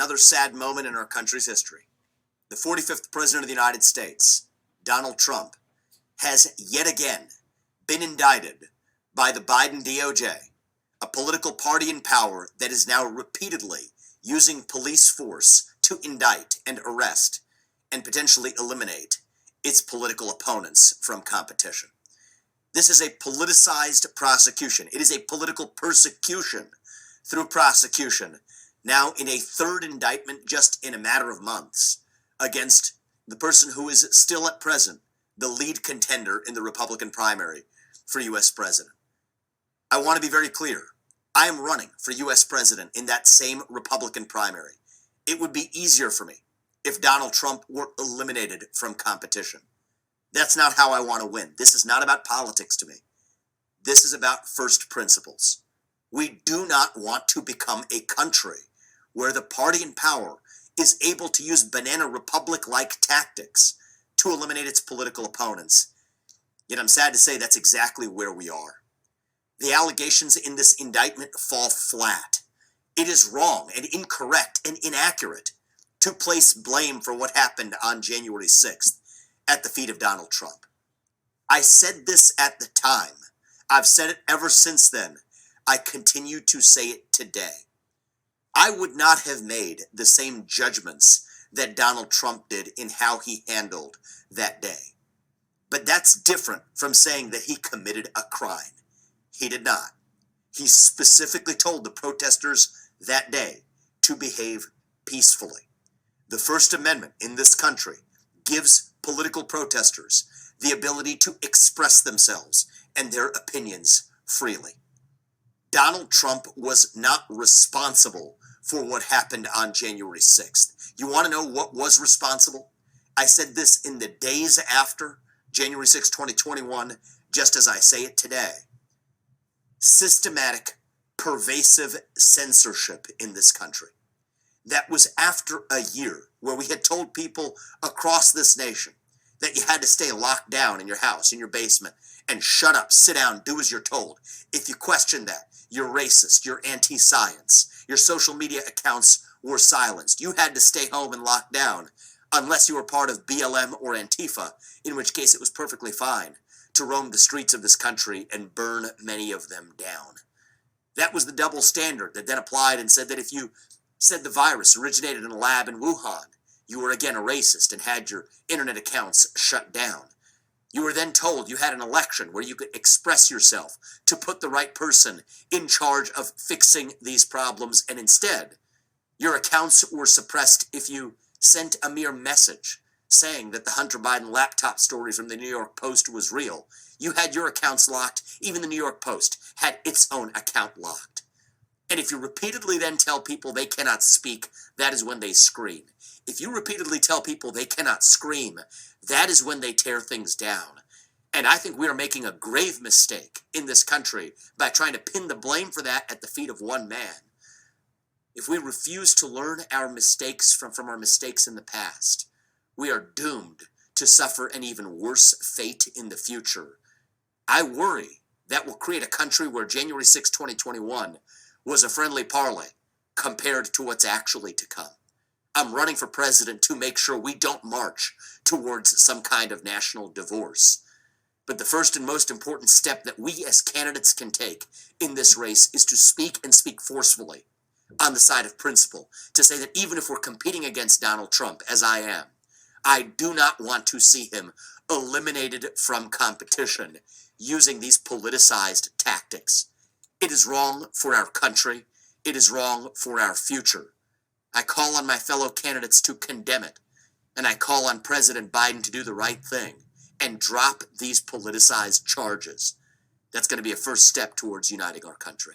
Another sad moment in our country's history. The 45th President of the United States, Donald Trump, has yet again been indicted by the Biden DOJ, a political party in power that is now repeatedly using police force to indict and arrest and potentially eliminate its political opponents from competition. This is a politicized prosecution. It is a political persecution through prosecution, now in a third indictment just in a matter of months, against the person who is still at present the lead contender in the Republican primary for U.S. president. I want to be very clear. I am running for U.S. president in that same Republican primary. It would be easier for me if Donald Trump were eliminated from competition. That's not how I want to win. This is not about politics to me. This is about first principles. We do not want to become a country where the party in power is able to use banana republic-like tactics to eliminate its political opponents. Yet I'm sad to say that's exactly where we are. The allegations in this indictment fall flat. It is wrong and incorrect and inaccurate to place blame for what happened on January 6th at the feet of Donald Trump. I said this at the time. I've said it ever since then. I continue to say it today. I would not have made the same judgments that Donald Trump did in how he handled that day. But that's different from saying that he committed a crime. He did not. He specifically told the protesters that day to behave peacefully. The First Amendment in this country gives political protesters the ability to express themselves and their opinions freely. Donald Trump was not responsible for what happened on January 6th. You want to know what was responsible? I said this in the days after January 6, 2021, just as I say it today. Systematic, pervasive censorship in this country. That was after a year where we had told people across this nation that you had to stay locked down in your house, in your basement, and shut up, sit down, do as you're told. If you question that, you're racist, you're anti-science, your social media accounts were silenced. You had to stay home and lock down unless you were part of BLM or Antifa, in which case it was perfectly fine to roam the streets of this country and burn many of them down. That was the double standard that then applied and said that if you said the virus originated in a lab in Wuhan, you were again a racist and had your internet accounts shut down. You were then told you had an election where you could express yourself to put the right person in charge of fixing these problems, and instead, your accounts were suppressed if you sent a mere message saying that the Hunter Biden laptop story from the New York Post was real. You had your accounts locked. Even the New York Post had its own account locked. And if you repeatedly then tell people they cannot speak, that is when they scream. If you repeatedly tell people they cannot scream, that is when they tear things down. And I think we are making a grave mistake in this country by trying to pin the blame for that at the feet of one man. If we refuse to learn our mistakes from our mistakes in the past, we are doomed to suffer an even worse fate in the future. I worry that will create a country where January 6, 2021 was a friendly parlay compared to what's actually to come. I'm running for president to make sure we don't march towards some kind of national divorce. But the first and most important step that we as candidates can take in this race is to speak and speak forcefully on the side of principle, to say that even if we're competing against Donald Trump, as I am, I do not want to see him eliminated from competition using these politicized tactics. It is wrong for our country. It is wrong for our future. I call on my fellow candidates to condemn it, and I call on President Biden to do the right thing and drop these politicized charges. That's going to be a first step towards uniting our country.